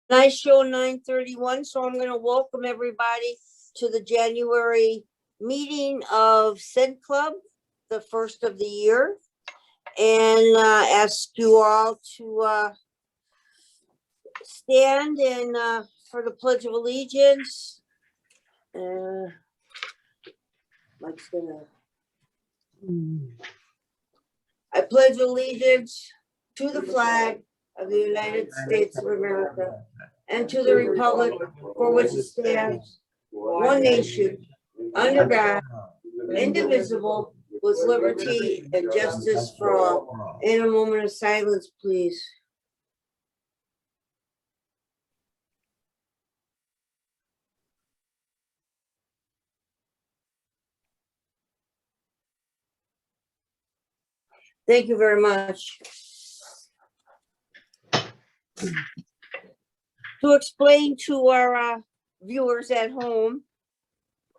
Nice show, 9:31. So I'm going to welcome everybody to the January meeting of CenClub, the first of the year, and ask you all to stand and for the Pledge of Allegiance. Mike's gonna. I pledge allegiance to the flag of the United States of America and to the republic for which it stands, one nation, under God, indivisible, with liberty and justice for all. In a moment of silence, please. Thank you very much. To explain to our viewers at home,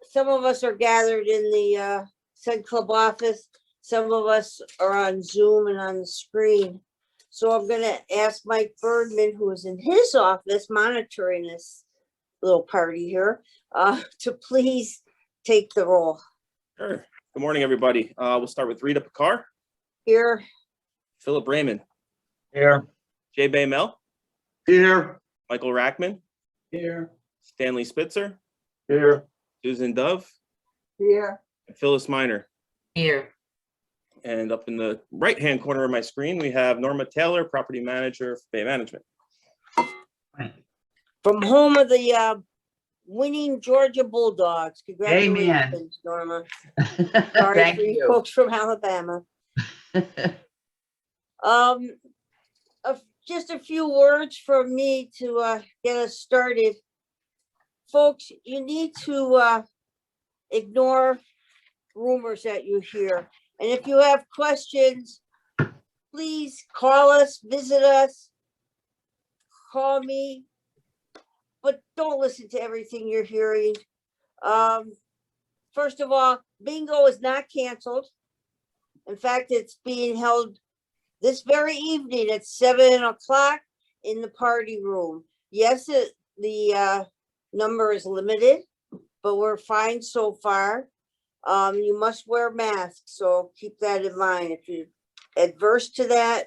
some of us are gathered in the CenClub office. Some of us are on Zoom and on the screen. So I'm going to ask Mike Bergman, who is in his office monitoring this little party here, to please take the roll. Sure. Good morning, everybody. We'll start with Rita Picard. Here. Philip Raymond. Here. Jay Baymel. Here. Michael Rackman. Here. Stanley Spitzer. Here. Susan Dove. Here. And Phyllis Miner. Here. And up in the right-hand corner of my screen, we have Norma Taylor, Property Manager for Bay Management. From home of the winning Georgia Bulldogs. Congratulations, Amen. Norma. Sorry Thank for you you. folks from Alabama. Just a few words from me to get us started. Folks, you need to ignore rumors that you hear. And if you have questions, please call us, visit us, call me, but don't listen to everything you're hearing. First of all, bingo is not canceled. In fact, it's being held this very evening at 7 o'clock in the party room. Yes, the number is limited, but we're fine so far. You must wear masks, so keep that in mind. If you're adverse to that,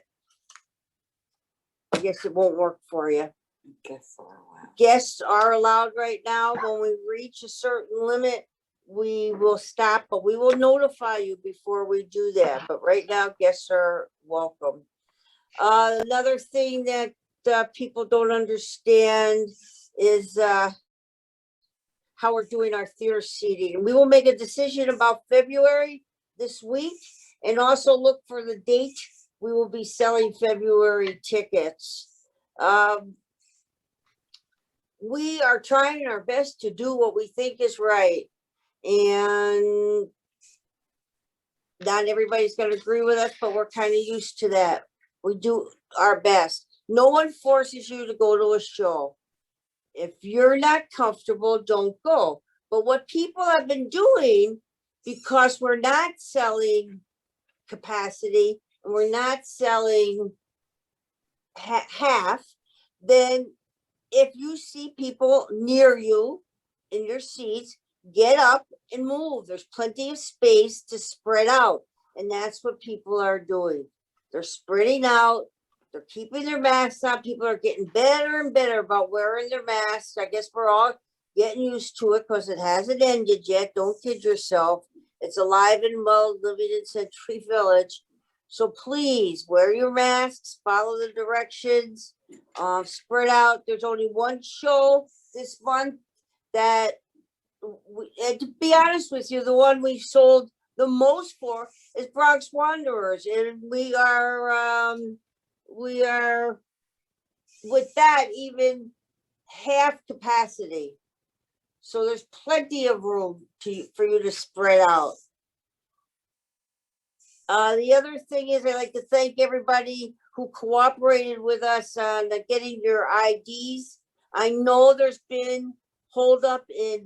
I guess it won't work for you. Guests are allowed right now. When we reach a certain limit, we will stop, but we will notify you before we do that. But right now, guests are welcome. Another thing that people don't understand is how we're doing our theater seating. We will make a decision about February this week, and also look for the date we will be selling February tickets. We are trying our best to do what we think is right. And not everybody's going to agree with us, but we're kind of used to that. We do our best. No one forces you to go to a show. If you're not comfortable, don't go. But what people have been doing, because we're not selling capacity and we're not selling half, then if you see people near you in your seats, get up and move. There's plenty of space to spread out. And that's what people are doing. They're spreading out. They're keeping their masks on. People are getting better and better about wearing their masks. I guess we're all getting used to it because it hasn't ended yet. Don't kid yourself. It's alive and well living in Century Village. So please wear your masks, follow the directions, spread out. There's only one show this month that, and to be honest with you, the one we've sold the most for is Bronx Wanderers, and we are with that even half capacity. So there's plenty of room for you to spread out. The other thing is, I'd like to thank everybody who cooperated with us on getting your IDs. I know there's been hold up in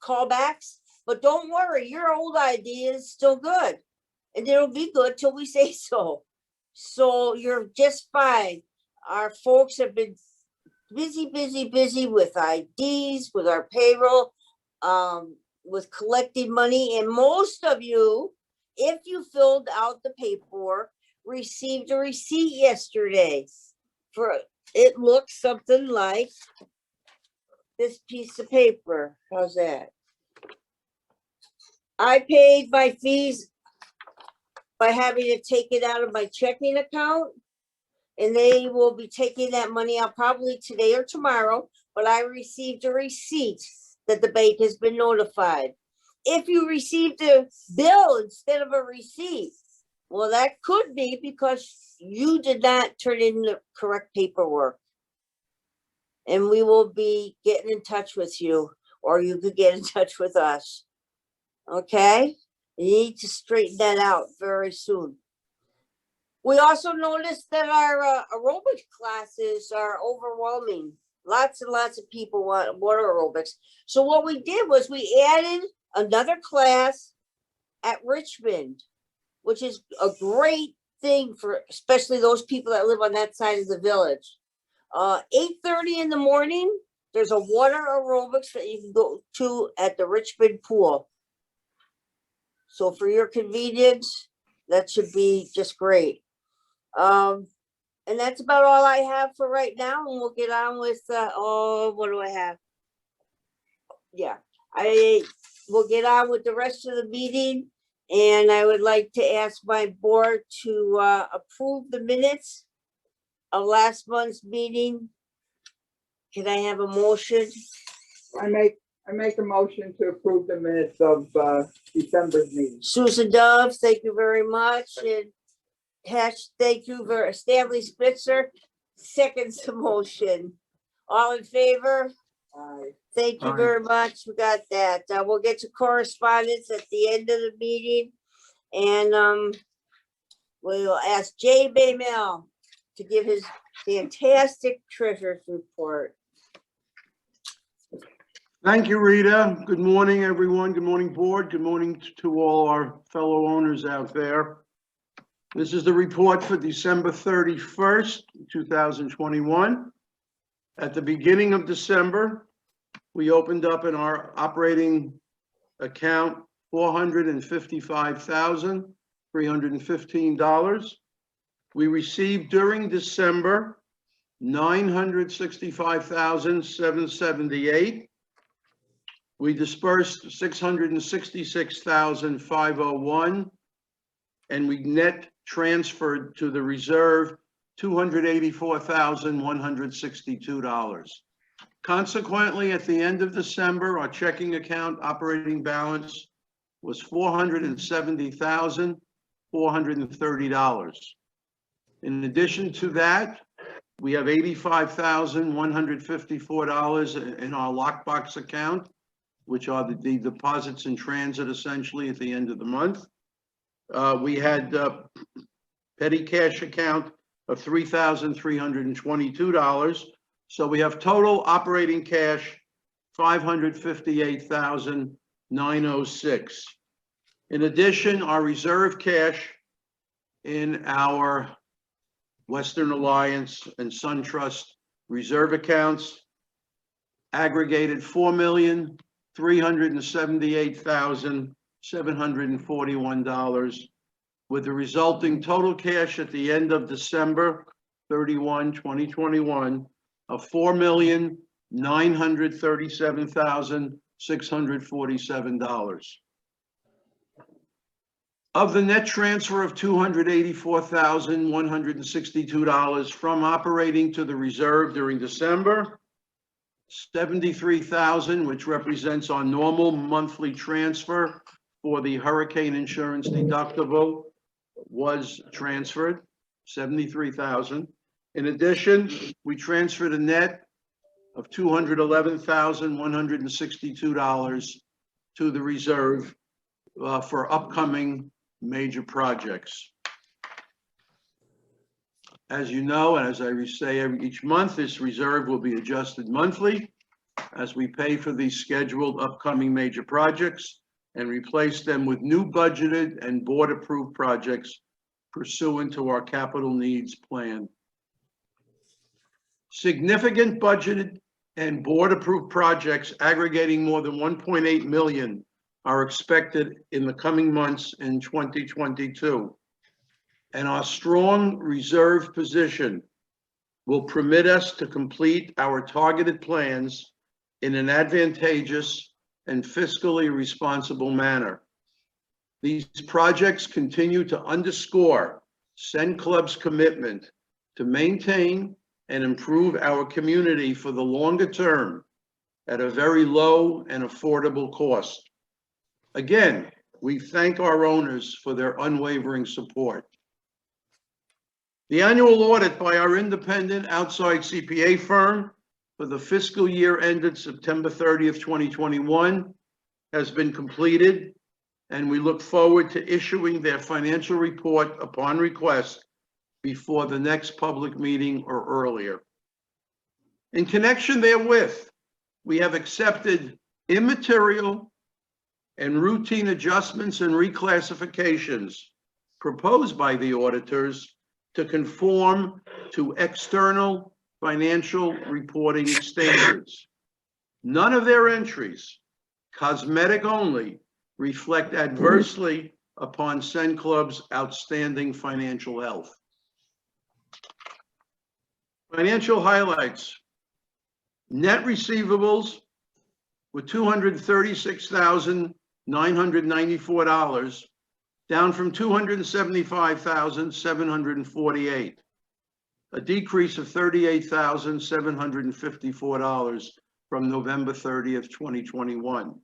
callbacks, but don't worry, your old ID is still good, and it'll be good till we say so. So you're just fine. Our folks have been busy with IDs, with our payroll, with collecting money. And most of you, if you filled out the paperwork, received a receipt yesterday. It looks something like this piece of paper. How's that? I paid my fees by having to take it out of my checking account. And they will be taking that money out probably today or tomorrow, but I received a receipt that the bank has been notified. If you received a bill instead of a receipt, well, that could be because you did not turn in the correct paperwork. And we will be getting in touch with you, or you could get in touch with us. Okay? You need to straighten that out very soon. We also noticed that our aerobics classes are overwhelming. Lots and lots of people want water aerobics. So what we did was we added another class at Richmond, which is a great thing for especially those people that live on that side of the village. 8:30 in the morning, there's a water aerobics that you can go to at the Richmond pool. So for your convenience, that should be just great. And that's about all I have for right now, and we'll get on with, what do I have? Yeah, will get on with the rest of the meeting, and I would like to ask my board to, approve the minutes of last month's meeting. Can I have a motion? I make a motion to approve the minutes of December's meeting. Susan Dove, thank you very much, and thank you for Stanley Spitzer, seconds the motion. All in favor? Aye. Thank you Aye. very much. We got that. We'll get to correspondence at the end of the meeting. And we'll ask Jay Baymel to give his fantastic treasurer's report. Thank you, Rita. Good morning, everyone. Good morning, board. Good morning to all our fellow owners out there. This is the report for December 31st, 2021. At the beginning of December, we opened up in our operating account $455,315. We received during December $965,778. We dispersed $666,501, and we net transferred to the reserve $284,162. Consequently, at the end of December, our checking account operating balance was $470,430. In addition to that, we have $85,154 in our lockbox account, which are the deposits in transit essentially at the end of the month. We had petty cash account of $3,322. So we have total operating cash $558,906. In addition, our reserve cash in our Western Alliance and SunTrust reserve accounts aggregated $4,378,741, with the resulting total cash at the end of December 31, 2021 of $4,937,647. Of the net transfer of $284,162 from operating to the reserve during December, $73,000, which represents our normal monthly transfer for the hurricane insurance deductible, was transferred, $73,000. In addition, we transferred a net of $211,162 to the reserve for upcoming major projects. As you know, and as I say each month, this reserve will be adjusted monthly as we pay for these scheduled upcoming major projects and replace them with new budgeted and board-approved projects pursuant to our capital needs plan. Significant budgeted and board-approved projects aggregating more than 1.8 million are expected in the coming months in 2022. And our strong reserve position will permit us to complete our targeted plans in an advantageous and fiscally responsible manner. These projects continue to underscore CenClub's commitment to maintain and improve our community for the longer term at a very low and affordable cost. Again, we thank our owners for their unwavering support. The annual audit by our independent outside CPA firm for the fiscal year ended September 30th, 2021 has been completed, and we look forward to issuing their financial report upon request before the next public meeting or earlier. In connection therewith, we have accepted immaterial and routine adjustments and reclassifications proposed by the auditors to conform to external financial reporting standards. None of their entries, cosmetic only, reflect adversely upon CenClub's outstanding financial health. Financial highlights. Net receivables were $236,994, down from $275,748, a decrease of $38,754 from November 30th, 2021.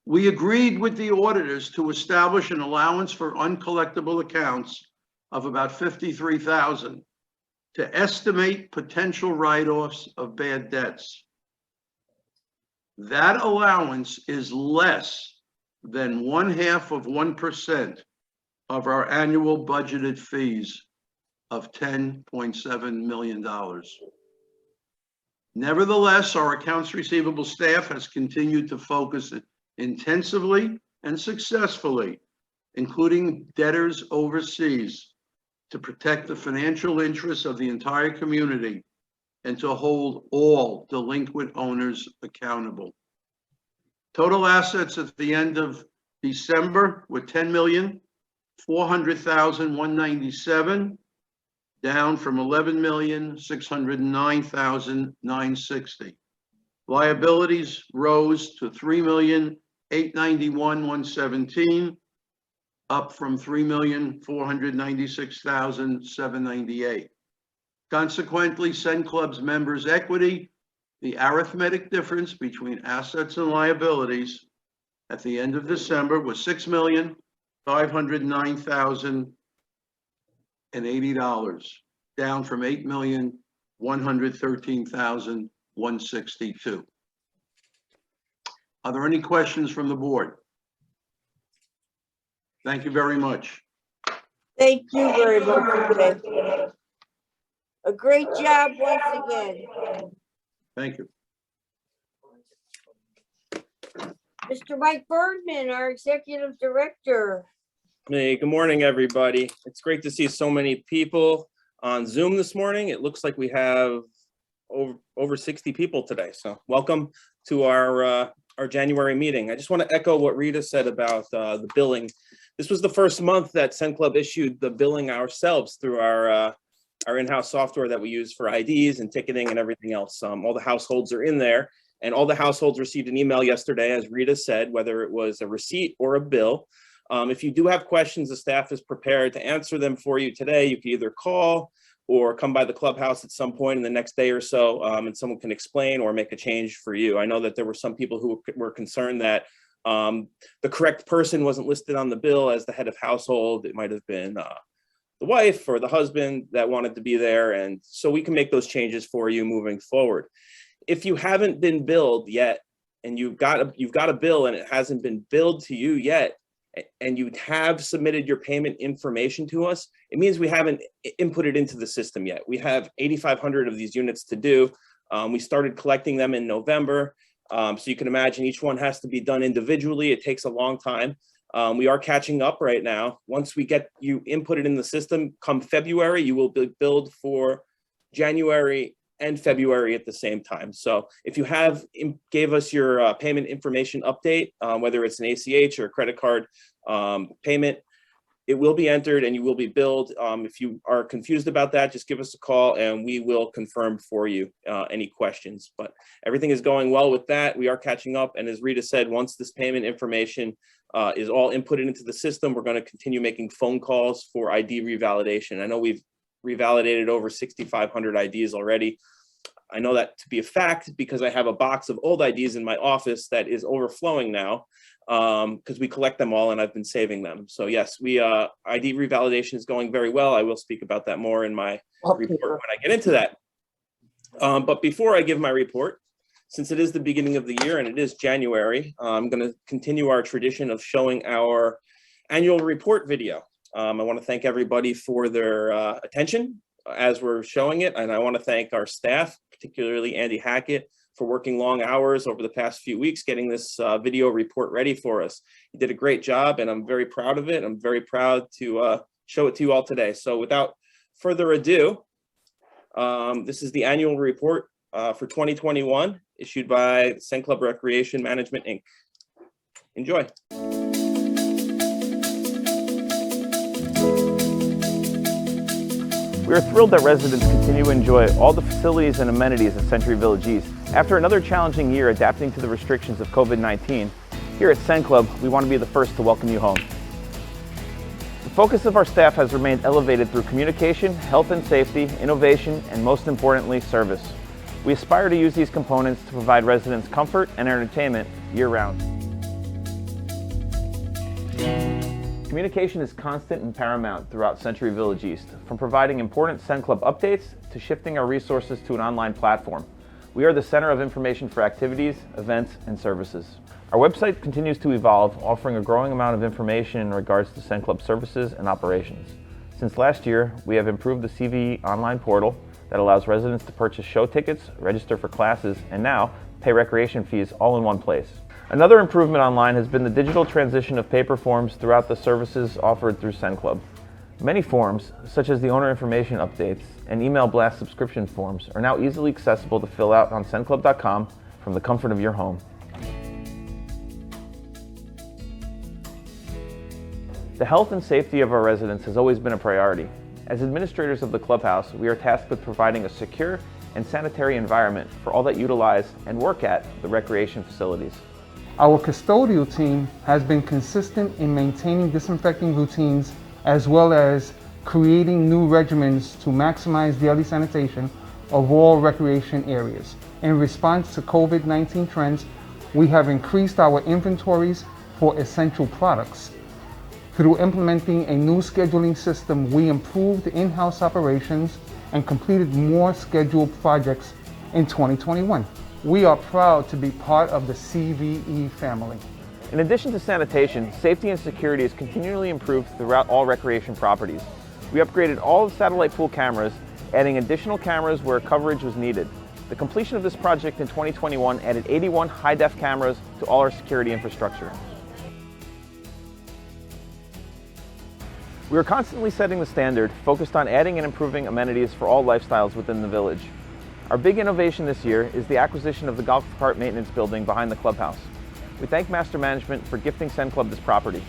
We agreed with the auditors to establish an allowance for uncollectible accounts of about $53,000 to estimate potential write-offs of bad debts. That allowance is less than 0.5% of our annual budgeted fees of $10.7 million. Nevertheless, our accounts receivable staff has continued to focus intensively and successfully, including debtors overseas, to protect the financial interests of the entire community and to hold all delinquent owners accountable. Total assets at the end of December were $10,400,197, down from $11,609,960. Liabilities rose to $3,891,117, up from $3,496,798. Consequently, CenClub's members' equity, the arithmetic difference between assets and liabilities at the end of December, was $6,509,080, down from $8,113,162. Are there any questions from the board? Thank you very much. Thank you very much again. A great job once again. Thank you. Mr. Mike Bergman, our executive director. Hey, good morning, everybody. It's great to see so many people on Zoom this morning. It looks like we have over 60 people today. So welcome to our January meeting. I just want to echo what Rita said about the billing. This was the first month that CenClub issued the billing ourselves through our in-house software that we use for IDs and ticketing and everything else. All the households are in there, and all the households received an email yesterday, as Rita said, whether it was a receipt or a bill. If you do have questions, the staff is prepared to answer them for you today. You can either call or come by the clubhouse at some point in the next day or so, and someone can explain or make a change for you. I know that there were some people who were concerned that the correct person wasn't listed on the bill as the head of household. It might have been the wife or the husband that wanted to be there, and so we can make those changes for you moving forward. If you haven't been billed yet, and you've got a bill and it hasn't been billed to you yet, and you have submitted your payment information to us, it means we haven't inputted into the system yet. We have 8,500 of these units to do. We started collecting them in November. So you can imagine each one has to be done individually. It takes a long time. We are catching up right now. Once we get you inputted in the system, come February, you will be billed for January and February at the same time. So if you gave us your payment information update, whether it's an ACH or a credit card payment, it will be entered and you will be billed. If you are confused about that, just give us a call and we will confirm for you any questions. But everything is going well with that. We are catching up. And as Rita said, once this payment information is all inputted into the system, we're going to continue making phone calls for ID revalidation. I know we've revalidated over 6,500 IDs already. I know that to be a fact because I have a box of old IDs in my office that is overflowing now because we collect them all and I've been saving them. So yes, ID revalidation is going very well. I will speak about that more in my report when I get into that. But before I give my report, since it is the beginning of the year and it is January, I'm going to continue our tradition of showing our annual report video. I want to thank everybody for their attention as we're showing it. And I want to thank our staff, particularly Andy Hackett, for working long hours over the past few weeks, getting this video report ready for us. He did a great job and I'm very proud of it. I'm very proud to show it to you all today. So without further ado, this is the annual report for 2021 issued by CenClub Recreation Management, Inc. Enjoy. We are thrilled that residents continue to enjoy all the facilities and amenities at Century Village East. After another challenging year adapting to the restrictions of COVID-19, here at CenClub, we want to be the first to welcome you home. The focus of our staff has remained elevated through communication, health and safety, innovation, and most importantly, service. We aspire to use these components to provide residents comfort and entertainment year-round. Communication is constant and paramount throughout Century Village East, from providing important CenClub updates to shifting our resources to an online platform. We are the center of information for activities, events, and services. Our website continues to evolve, offering a growing amount of information in regards to CenClub services and operations. Since last year, we have improved the CV online portal that allows residents to purchase show tickets, register for classes, and now pay recreation fees all in one place. Another improvement online has been the digital transition of paper forms throughout the services offered through CenClub. Many forms, such as the owner information updates and email blast subscription forms, are now easily accessible to fill out on CenClub.com from the comfort of your home. The health and safety of our residents has always been a priority. As administrators of the clubhouse, we are tasked with providing a secure and sanitary environment for all that utilize and work at the recreation facilities. Our custodial team has been consistent in maintaining disinfecting routines as well as creating new regimens to maximize daily sanitation of all recreation areas. In response to COVID-19 trends, we have increased our inventories for essential products. Through implementing a new scheduling system, we improved in-house operations and completed more scheduled projects in 2021. We are proud to be part of the CVE family. In addition to sanitation, safety and security is continually improved throughout all recreation properties. We upgraded all of the satellite pool cameras, adding additional cameras where coverage was needed. The completion of this project in 2021 added 81 high-def cameras to all our security infrastructure. We are constantly setting the standard, focused on adding and improving amenities for all lifestyles within the village. Our big innovation this year is the acquisition of the golf cart maintenance building behind the clubhouse. We thank Master Management for gifting CenClub this property.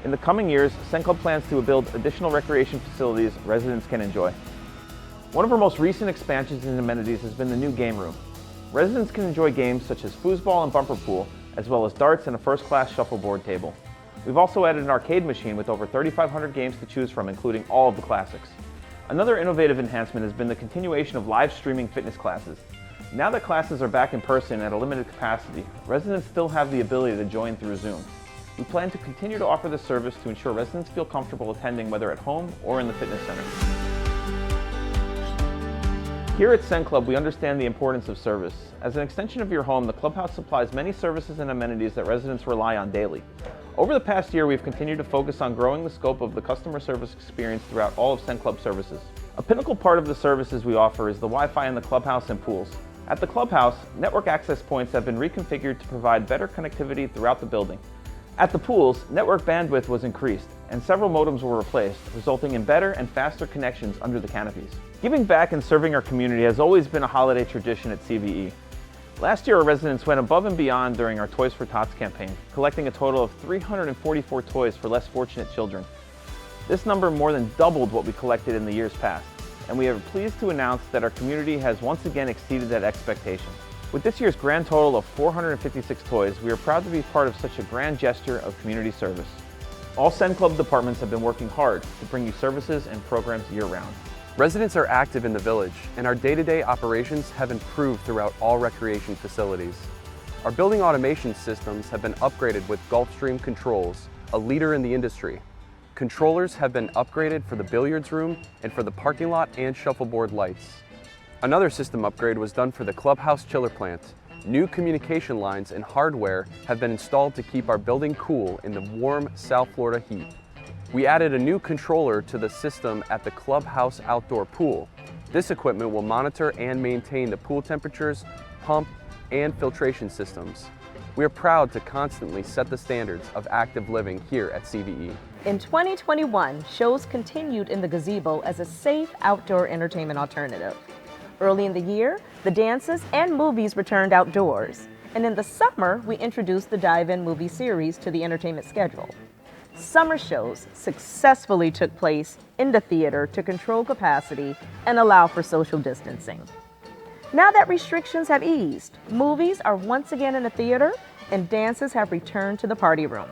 In the coming years, CenClub plans to build additional recreation facilities residents can enjoy. One of our most recent expansions in amenities has been the new game room. Residents can enjoy games such as foosball and bumper pool, as well as darts and a first-class shuffleboard table. We've also added an arcade machine with over 3,500 games to choose from, including all of the classics. Another innovative enhancement has been the continuation of live streaming fitness classes. Now that classes are back in person at a limited capacity, residents still have the ability to join through Zoom. We plan to continue to offer this service to ensure residents feel comfortable attending whether at home or in the fitness center. Here at CenClub, we understand the importance of service. As an extension of your home, the clubhouse supplies many services and amenities that residents rely on daily. Over the past year, we've continued to focus on growing the scope of the customer service experience throughout all of CenClub services. A pinnacle part of the services we offer is the Wi-Fi in the clubhouse and pools. At the clubhouse, network access points have been reconfigured to provide better connectivity throughout the building. At the pools, network bandwidth was increased and several modems were replaced, resulting in better and faster connections under the canopies. Giving back and serving our community has always been a holiday tradition at CVE. Last year, our residents went above and beyond during our Toys for Tots campaign, collecting a total of 344 toys for less fortunate children. This number more than doubled what we collected in the years past, and we are pleased to announce that our community has once again exceeded that expectation. With this year's grand total of 456 toys, we are proud to be part of such a grand gesture of community service. All CenClub departments have been working hard to bring you services and programs year-round. Residents are active in the village, and our day-to-day operations have improved throughout all recreation facilities. Our building automation systems have been upgraded with Gulfstream controls, a leader in the industry. Controllers have been upgraded for the billiards room and for the parking lot and shuffleboard lights. Another system upgrade was done for the clubhouse chiller plant. New communication lines and hardware have been installed to keep our building cool in the warm South Florida heat. We added a new controller to the system at the clubhouse outdoor pool. This equipment will monitor and maintain the pool temperatures, pump, and filtration systems. We are proud to constantly set the standards of active living here at CVE. In 2021, shows continued in the gazebo as a safe outdoor entertainment alternative. Early in the year, the dances and movies returned outdoors. And in the summer, we introduced the Dive-In movie series to the entertainment schedule. Summer shows successfully took place in the theater to control capacity and allow for social distancing. Now that restrictions have eased, movies are once again in the theater and dances have returned to the party room.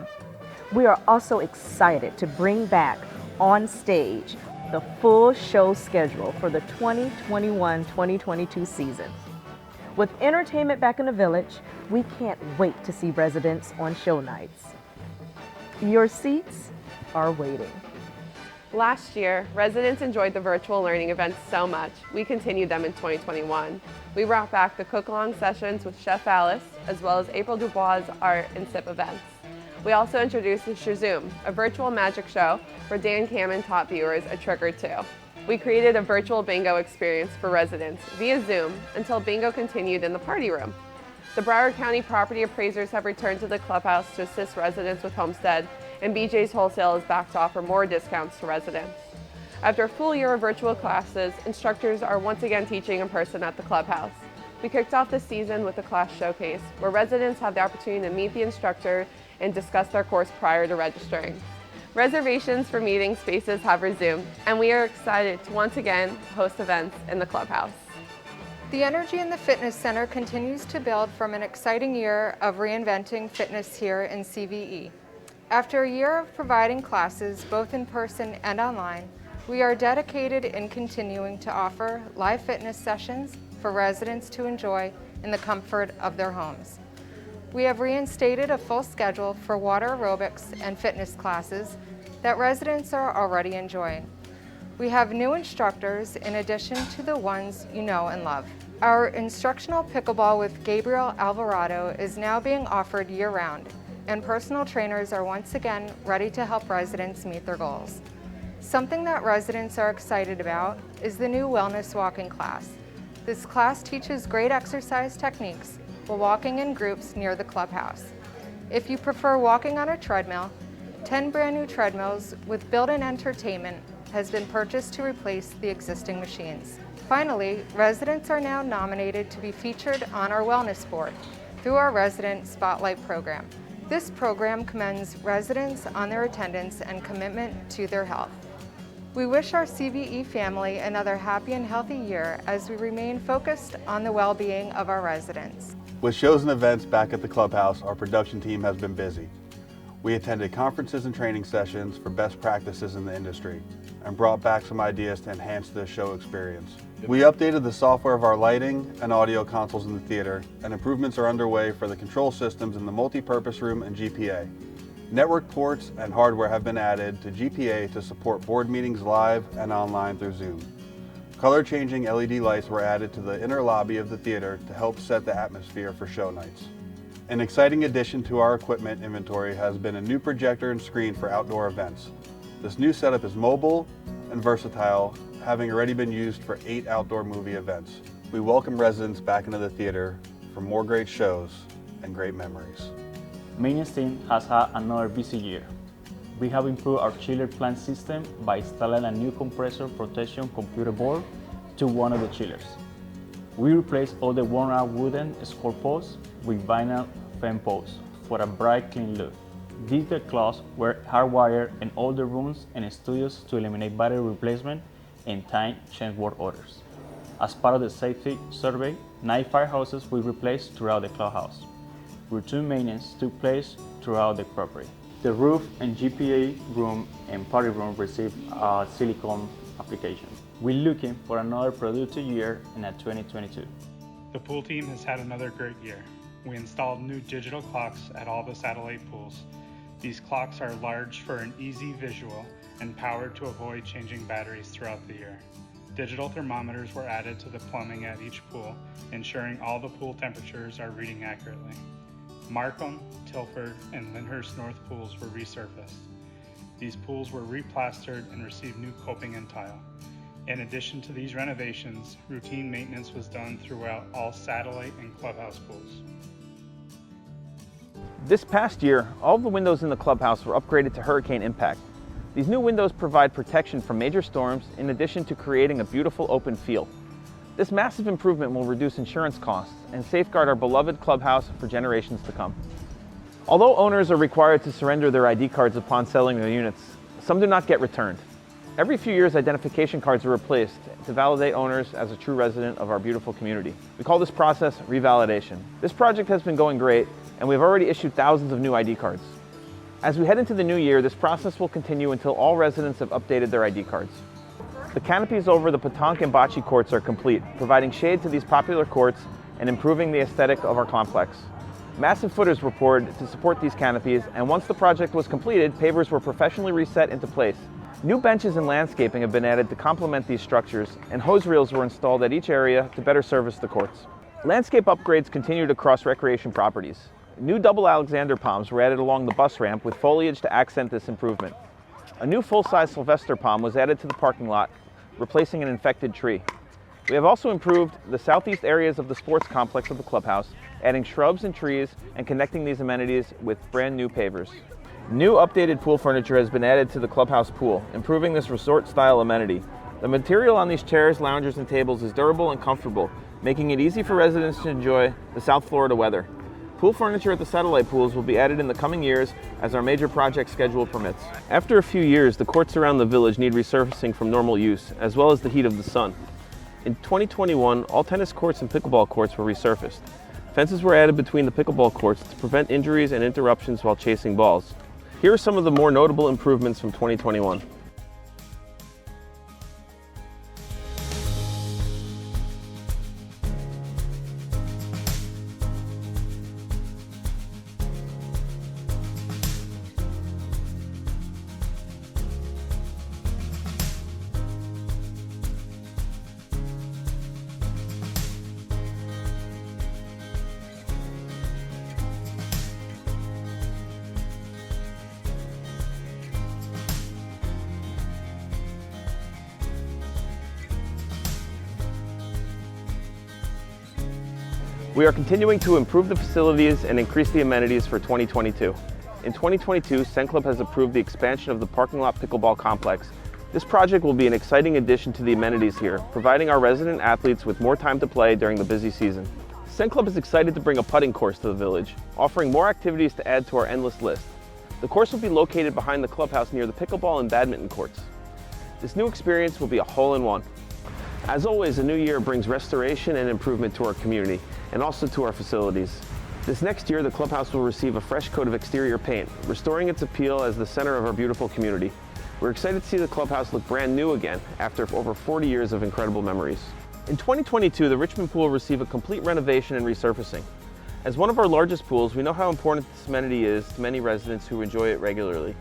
We are also excited to bring back on stage the full show schedule for the 2021-2022 season. With entertainment back in the village, we can't wait to see residents on show nights. Your seats are waiting. Last year, residents enjoyed the virtual learning events so much, we continued them in 2021. We brought back the cook-along sessions with Chef Alice, as well as April Dubois' art and sip events. We also introduced the Shazoom, a virtual magic show where Dan Cameron taught viewers a trick or two. We created a virtual bingo experience for residents via Zoom until bingo continued in the party room. The Broward County property appraisers have returned to the clubhouse to assist residents with homestead, and BJ's Wholesale is back to offer more discounts to residents. After a full year of virtual classes, instructors are once again teaching in person at the clubhouse. We kicked off the season with a class showcase, where residents have the opportunity to meet the instructor and discuss their course prior to registering. Reservations for meeting spaces have resumed, and we are excited to once again host events in the clubhouse. The energy in the fitness center continues to build from an exciting year of reinventing fitness here in CVE. After a year of providing classes both in person and online, we are dedicated in continuing to offer live fitness sessions for residents to enjoy in the comfort of their homes. We have reinstated a full schedule for water aerobics and fitness classes that residents are already enjoying. We have new instructors in addition to the ones you know and love. Our instructional pickleball with Gabriel Alvarado is now being offered year-round, and personal trainers are once again ready to help residents meet their goals. Something that residents are excited about is the new wellness walking class. This class teaches great exercise techniques while walking in groups near the clubhouse. If you prefer walking on a treadmill, 10 brand new treadmills with built-in entertainment has been purchased to replace the existing machines. Finally, residents are now nominated to be featured on our wellness board through our Resident Spotlight program. This program commends residents on their attendance and commitment to their health. We wish our CVE family another happy and healthy year as we remain focused on the well-being of our residents. With shows and events back at the clubhouse, our production team has been busy. We attended conferences and training sessions for best practices in the industry and brought back some ideas to enhance the show experience. We updated the software of our lighting and audio consoles in the theater, and improvements are underway for the control systems in the multi-purpose room and GPA. Network ports and hardware have been added to GPA to support board meetings live and online through Zoom. Color-changing LED lights were added to the inner lobby of the theater to help set the atmosphere for show nights. An exciting addition to our equipment inventory has been a new projector and screen for outdoor events. This new setup is mobile and versatile, having already been used for 8 outdoor movie events. We welcome residents back into the theater for more great shows and great memories. Maintenance team has had another busy year. We have improved our chiller plant system by installing a new compressor protection computer board to one of the chillers. We replaced all the worn out wooden score posts with vinyl fence posts for a bright, clean look. Detail clocks were hardwired in all the rooms and studios to eliminate battery replacement and time change work orders. As part of the safety survey, 9 firehouses were replaced throughout the clubhouse. Routine maintenance took place throughout the property. The roof and GPA room and party room received a silicone application. We're looking for another productive year in 2022. The pool team has had another great year. We installed new digital clocks at all the satellite pools. These clocks are large for an easy visual and powered to avoid changing batteries throughout the year. Digital thermometers were added to the plumbing at each pool, ensuring all the pool temperatures are reading accurately. Markham, Tilford, and Lyndhurst North pools were resurfaced. These pools were replastered and received new coping and tile. In addition to these renovations, routine maintenance was done throughout all satellite and clubhouse pools. This past year, all of the windows in the clubhouse were upgraded to hurricane impact. These new windows provide protection from major storms in addition to creating a beautiful open feel. This massive improvement will reduce insurance costs and safeguard our beloved clubhouse for generations to come. Although owners are required to surrender their ID cards upon selling their units, some do not get returned. Every few years, identification cards are replaced to validate owners as a true resident of our beautiful community. We call this process revalidation. This project has been going great, and we've already issued thousands of new ID cards. As we head into the new year, this process will continue until all residents have updated their ID cards. The canopies over the petanque and bocce courts are complete, providing shade to these popular courts and improving the aesthetic of our complex. Massive footers were poured to support these canopies, and once the project was completed, pavers were professionally reset into place. New benches and landscaping have been added to complement these structures, and hose reels were installed at each area to better service the courts. Landscape upgrades continued across recreation properties. New double Alexander palms were added along the bus ramp with foliage to accent this improvement. A new full-size Sylvester palm was added to the parking lot, replacing an infected tree. We have also improved the southeast areas of the sports complex of the clubhouse, adding shrubs and trees and connecting these amenities with brand new pavers. New updated pool furniture has been added to the clubhouse pool, improving this resort-style amenity. The material on these chairs, loungers, and tables is durable and comfortable, making it easy for residents to enjoy the South Florida weather. Pool furniture at the satellite pools will be added in the coming years as our major project schedule permits. After a few years, the courts around the village need resurfacing from normal use, as well as the heat of the sun. In 2021, all tennis courts and pickleball courts were resurfaced. Fences were added between the pickleball courts to prevent injuries and interruptions while chasing balls. Here are some of the more notable improvements from 2021. We are continuing to improve the facilities and increase the amenities for 2022. In 2022, CenClub has approved the expansion of the parking lot pickleball complex. This project will be an exciting addition to the amenities here, providing our resident athletes with more time to play during the busy season. CenClub is excited to bring a putting course to the village, offering more activities to add to our endless list. The course will be located behind the clubhouse near the pickleball and badminton courts. This new experience will be a hole-in-one. As always, a new year brings restoration and improvement to our community, and also to our facilities. This next year, the clubhouse will receive a fresh coat of exterior paint, restoring its appeal as the center of our beautiful community. We're excited to see the clubhouse look brand new again after over 40 years of incredible memories. In 2022, the Richmond Pool will receive a complete renovation and resurfacing. As one of our largest pools, we know how important this amenity is to many residents who enjoy it regularly.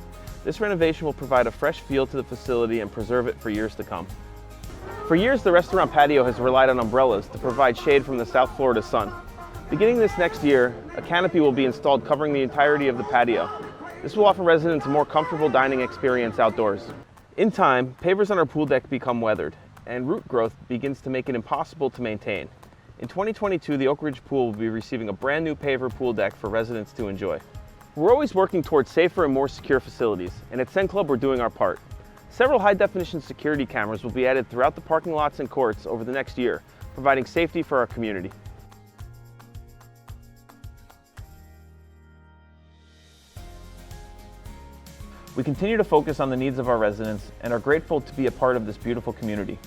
This renovation will provide a fresh feel to the facility and preserve it for years to come. For years, the restaurant patio has relied on umbrellas to provide shade from the South Florida sun. Beginning this next year, a canopy will be installed covering the entirety of the patio. This will offer residents a more comfortable dining experience outdoors. In time, pavers on our pool deck become weathered, and root growth begins to make it impossible to maintain. In 2022, the Oak Ridge Pool will be receiving a brand new paver pool deck for residents to enjoy. We're always working towards safer and more secure facilities, and at CenClub we're doing our part. Several high-definition security cameras will be added throughout the parking lots and courts over the next year, providing safety for our community. We continue to focus on the needs of our residents and are grateful to be a part of this beautiful community.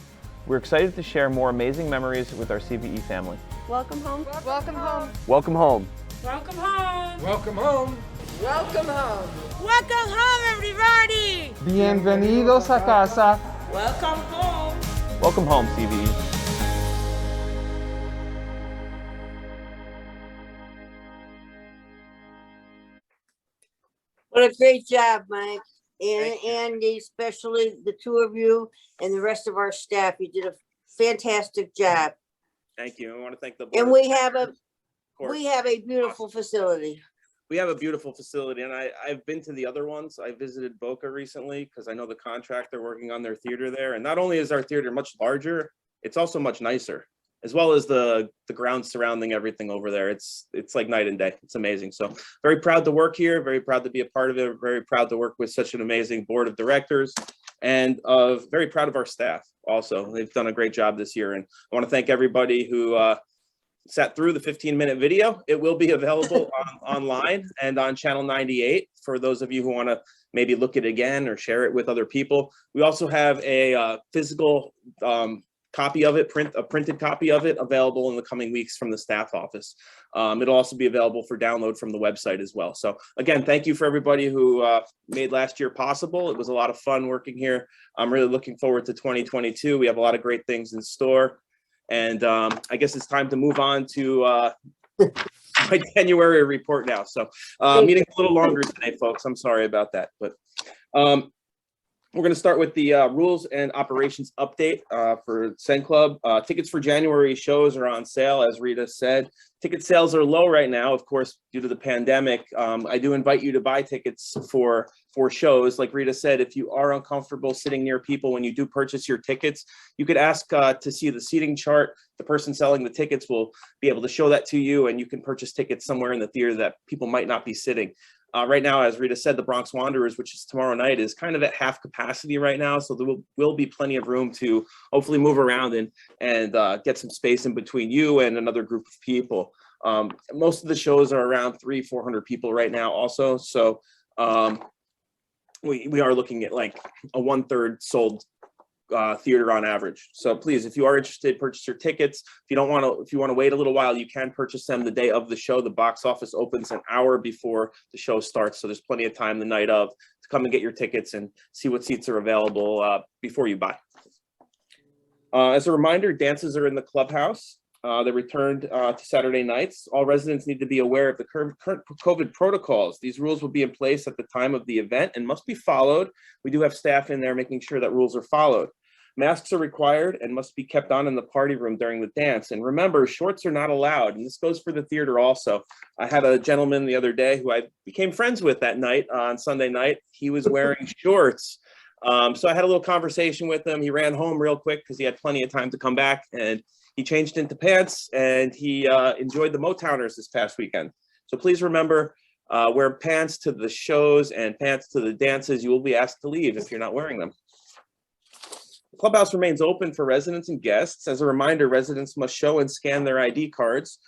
We're excited to share more amazing memories with our CVE family. Welcome home. Welcome home. Welcome home. Welcome home. Welcome home. Welcome home. Welcome home, everybody. Bienvenidos a casa. Welcome home. Welcome home, CVE. What a great job, Mike. And Andy, especially the two of you and the rest of our staff. You did a fantastic job. Thank you. I want to thank the board. And we have Of course. we have a beautiful facility. We have a beautiful facility, and I've been to the other ones. I visited Boca recently because I know the contractor working on their theater there. And not only is our theater much larger, it's also much nicer, as well as the grounds surrounding everything over there. It's like night and day. It's amazing. So very proud to work here, very proud to be a part of it, very proud to work with such an amazing board of directors, and very proud of our staff also. They've done a great job this year. And I want to thank everybody who sat through the 15-minute video. It will be available online and on channel 98 for those of you who want to maybe look at it again or share it with other people. We also have a physical copy of it, a printed copy of it available in the coming weeks from the staff office. It'll also be available for download from the website as well. So again, thank you for everybody who made last year possible. It was a lot of fun working here. I'm really looking forward to 2022. We have a lot of great things in store. And I guess it's time to move on to my January report now. So meeting a little longer today, folks. I'm sorry about that, but we're going to start with the rules and operations update for CenClub. Tickets for January shows are on sale, as Rita said. Ticket sales are low right now, of course, due to the pandemic. I do invite you to buy tickets for shows. Like Rita said, if you are uncomfortable sitting near people when you do purchase your tickets, you could ask to see the seating chart. The person selling the tickets will be able to show that to you, and you can purchase tickets somewhere in the theater that people might not be sitting. Right now, as Rita said, the Bronx Wanderers, which is tomorrow night, is kind of at half capacity right now. So there will be plenty of room to hopefully move around and get some space in between you and another group of people. Most of the shows are around 300-400 people right now also. So we are looking at like a 1/3 sold theater on average. So please, if you are interested, purchase your tickets. If you want to wait a little while, you can purchase them the day of the show. The box office opens an hour before the show starts, so there's plenty of time the night of to come and get your tickets and see what seats are available before you buy. As a reminder, dances are in the clubhouse. They returned to Saturday nights. All residents need to be aware of the current COVID protocols. These rules will be in place at the time of the event and must be followed. We do have staff in there making sure that rules are followed. Masks are required and must be kept on in the party room during the dance. And remember, shorts are not allowed. And this goes for the theater also. I had a gentleman the other day who I became friends with that night on Sunday night. He was wearing shorts. So I had a little conversation with him. He ran home real quick because he had plenty of time to come back, and he changed into pants, and he enjoyed the Motowners this past weekend. So please remember, wear pants to the shows and pants to the dances. You will be asked to leave if you're not wearing them. The clubhouse remains open for residents and guests. As a reminder, residents must show and scan their ID cards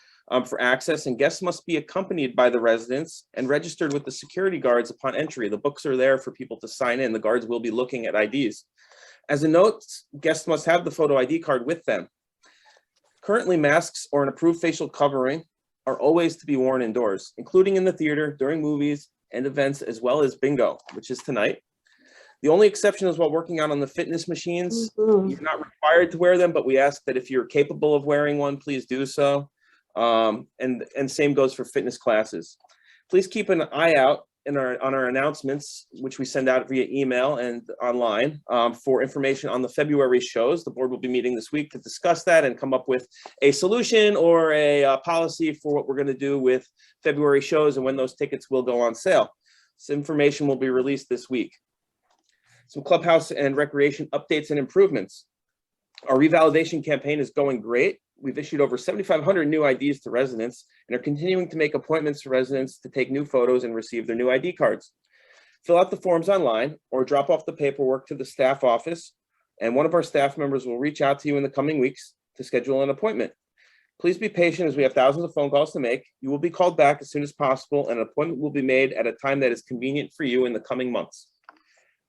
for access, and guests must be accompanied by the residents and registered with the security guards upon entry. The books are there for people to sign in. The guards will be looking at IDs. As a note, guests must have the photo ID card with them. Currently, masks or an approved facial covering are always to be worn indoors, including in the theater, during movies and events, as well as bingo, which is tonight. The only exception is while working out on the fitness machines. You're not required to wear them, but we ask that if you're capable of wearing one, please do so. And same goes for fitness classes. Please keep an eye out on our announcements, which we send out via email and online, for information on the February shows. The board will be meeting this week to discuss that and come up with a solution or a policy for what we're going to do with February shows and when those tickets will go on sale. This information will be released this week. Some clubhouse and recreation updates and improvements. Our revalidation campaign is going great. We've issued over 7,500 new IDs to residents and are continuing to make appointments for residents to take new photos and receive their new ID cards. Fill out the forms online or drop off the paperwork to the staff office, and one of our staff members will reach out to you in the coming weeks to schedule an appointment. Please be patient as we have thousands of phone calls to make. You will be called back as soon as possible, and an appointment will be made at a time that is convenient for you in the coming months.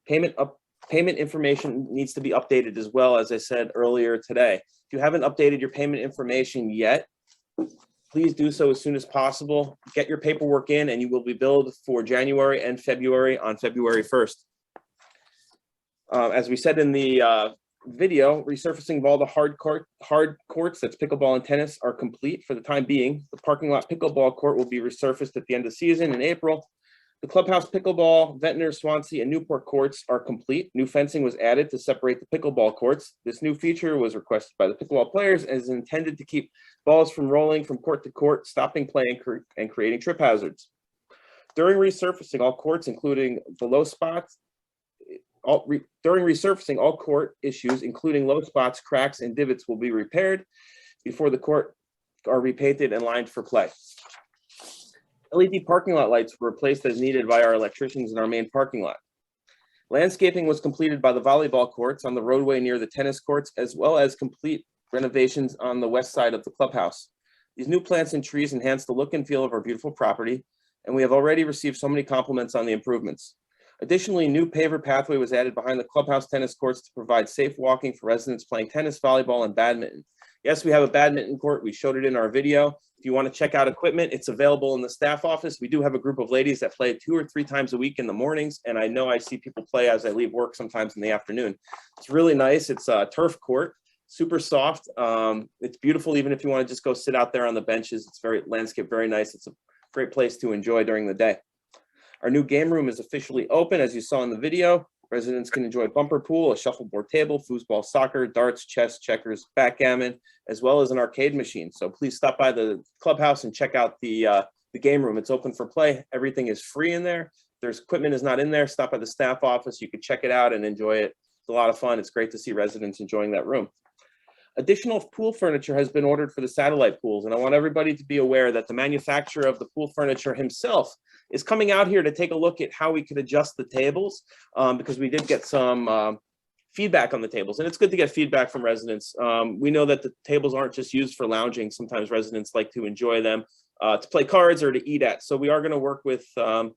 Payment information needs to be updated as well, as I said earlier today. If you haven't updated your payment information yet, please do so as soon as possible. Get your paperwork in and you will be billed for January and February on February 1st. As we said in the video, resurfacing of all the hard courts, that's pickleball and tennis, are complete for the time being. The parking lot pickleball court will be resurfaced at the end of the season in April. The clubhouse pickleball, Ventnor, Swansea, and Newport courts are complete. New fencing was added to separate the pickleball courts. This new feature was requested by the pickleball players and is intended to keep balls from rolling from court to court, stopping play and creating trip hazards. During resurfacing all courts, including the low spots, during resurfacing, all court issues, including low spots, cracks, and divots, will be repaired before the court are repainted and lined for play. LED parking lot lights were replaced as needed by our electricians in our main parking lot. Landscaping was completed by the volleyball courts on the roadway near the tennis courts, as well as complete renovations on the west side of the clubhouse. These new plants and trees enhance the look and feel of our beautiful property, and we have already received so many compliments on the improvements. Additionally, new paver pathway was added behind the clubhouse tennis courts to provide safe walking for residents playing tennis, volleyball, and badminton. Yes, we have a badminton court. We showed it in our video. If you want to check out equipment, it's available in the staff office. We do have a group of ladies that play 2 or 3 times a week in the mornings, and I know I see people play as I leave work sometimes in the afternoon. It's really nice. It's a turf court, super soft. It's beautiful even if you want to just go sit out there on the benches. It's very landscape, very nice. It's a great place to enjoy during the day. Our new game room is officially open, as you saw in the video. Residents can enjoy bumper pool, a shuffleboard table, foosball, soccer, darts, chess, checkers, backgammon, as well as an arcade machine. So please stop by the clubhouse and check out the game room. It's open for play. Everything is free in there. If there's equipment is not in there, stop by the staff office. You can check it out and enjoy it. It's a lot of fun. It's great to see residents enjoying that room. Additional pool furniture has been ordered for the satellite pools, and I want everybody to be aware that the manufacturer of the pool furniture himself is coming out here to take a look at how we could adjust the tables, because we did get some feedback on the tables, and it's good to get feedback from residents. We know that the tables aren't just used for lounging. Sometimes residents like to enjoy them to play cards or to eat at. So we are going to work with the